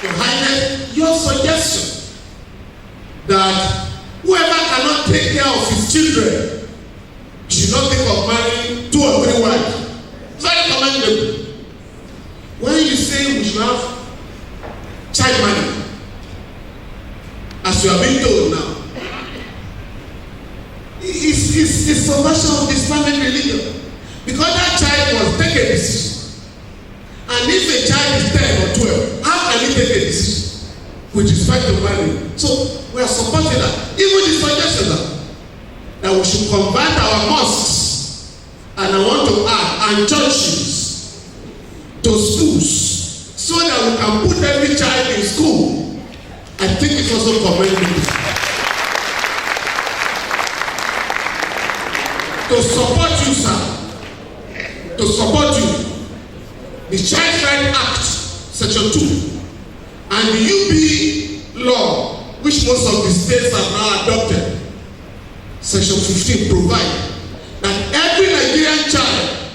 Your Highness, your suggestion that whoever cannot take care of his children should not think of marrying 2 or 3 wives. Very commendable. When you say we should have child money, as you are being told now, it's a subversion of the Islamic religion. Because that child must take a decision. And if a child is 10 or 12, how can he take a decision with respect to marriage? So we are supporting that. Even the suggestion that we should convert our mosques, and I want to add, and churches to schools, so that we can put every child in school. I think it's also commendable. To support you, sir, to support you, the Child Right Act, Section 2, and the UB law, which most of the states have now adopted, Section 15, provide that every Nigerian child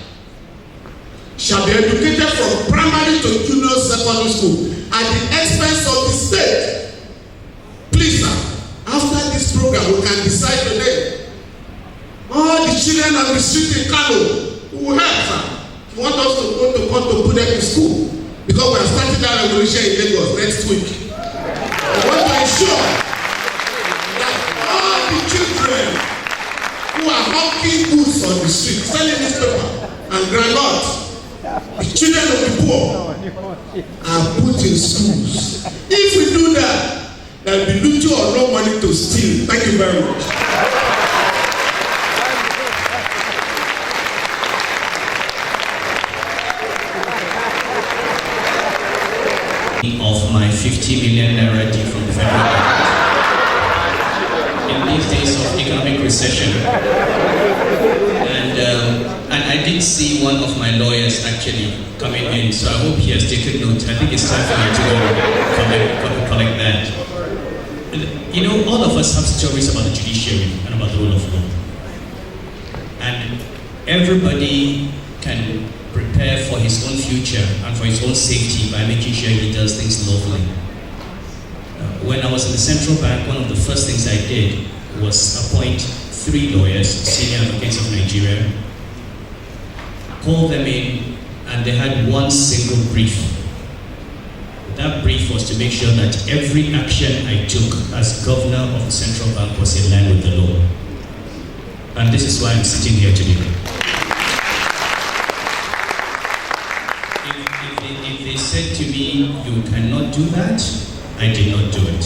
shall be educated from primary to junior secondary school at the expense of the state. Please, sir, after this program, we can decide today. All the children of the street in Kano who will help, sir. You want us to put them in school, because we are starting that revolution in Lagos next week. We want to ensure that all the children who are hawking goods on the street, selling newspaper and groundnut, the children of the poor, are put in schools. If we do that, there will be little or no money to steal. Thank you very much. Of my 50 million naira due from the federal government. In these days of economic recession, and I did see one of my lawyers actually coming in, so I hope he has taken note. I think it's time for me to go collect that. You know, all of us have stories about the judiciary and about the rule of law, and everybody can prepare for his own future and for his own safety by making sure he does things lawfully. When I was in the central bank, one of the first things I did was appoint 3 lawyers, senior advocates of Nigeria, call them in, and they had one single brief. That brief was to make sure that every action I took as governor of the central bank was in line with the law. And this is why I'm sitting here today. If they said to me, you cannot do that, I did not do it.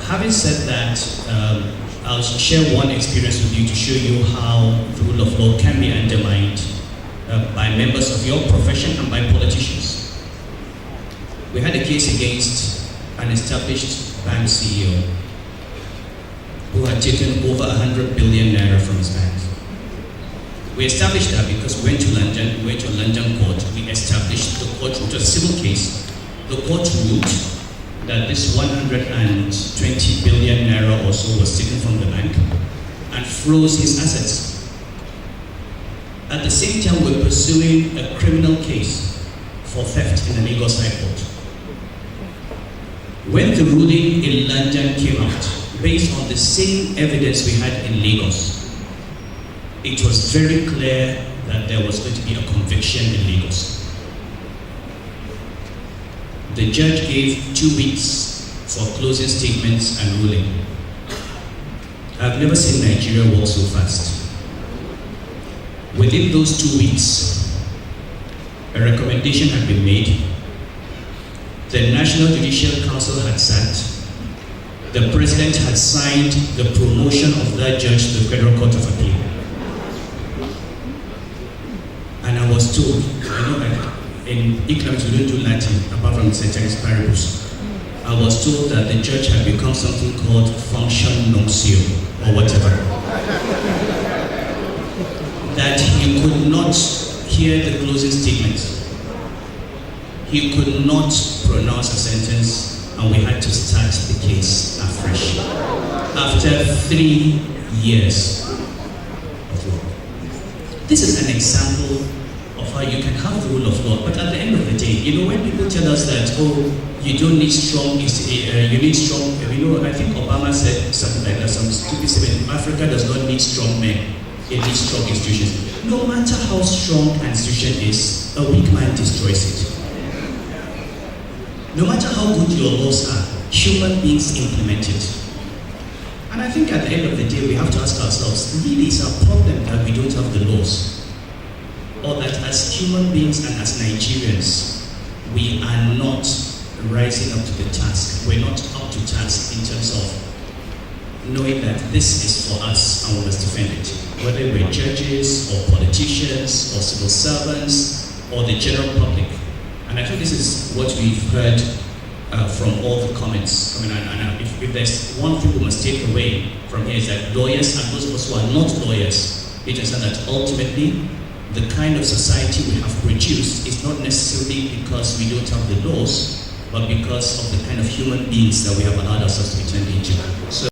Having said that, I'll share one experience with you to show you how the rule of law can be undermined by members of your profession and by politicians. We had a case against an established bank CEO who had taken over 100 billion naira from his bank. We established that because we went to a London court. We established the court, which was a civil case. The court ruled that this 120 billion naira or so was taken from the bank and froze his assets. At the same time, we're pursuing a criminal case for theft in the Lagos High Court. When the ruling in London came out, based on the same evidence we had in Lagos, it was very clear that there was going to be a conviction in Lagos. The judge gave 2 weeks for closing statements and ruling. I've never seen Nigeria work so fast. Within those 2 weeks, a recommendation had been made. The National Judicial Council had sat. The President had signed the promotion of that judge to the Federal Court of Appeal. And I was told, in economics we don't do Latin apart from the ceteris paribus. I was told that the judge had become something called function nuncio or whatever. That he could not hear the closing statements. He could not pronounce a sentence, and we had to start the case afresh. After 3 years of law. This is an example of how you can have the rule of law, but at the end of the day, When people tell us that, you don't need strong, you need strong, I think Obama said something like that, some stupid statement, Africa does not need strong men, it needs strong institutions. No matter how strong an institution is, a weak man destroys it. No matter how good your laws are, human beings implement it. And I think at the end of the day, we have to ask ourselves, really is our problem that we don't have the laws? Or that as human beings and as Nigerians, we are not rising up to the task. We're not up to task in terms of knowing that this is for us and we must defend it. Whether we're judges or politicians or civil servants or the general public. And I think this is what we've heard from all the comments. If there's one thing we must take away from here is that lawyers and those of us who are not lawyers, it is that ultimately the kind of society we have produced is not necessarily because we don't have the laws, but because of the kind of human beings that we have allowed ourselves to be turned into. So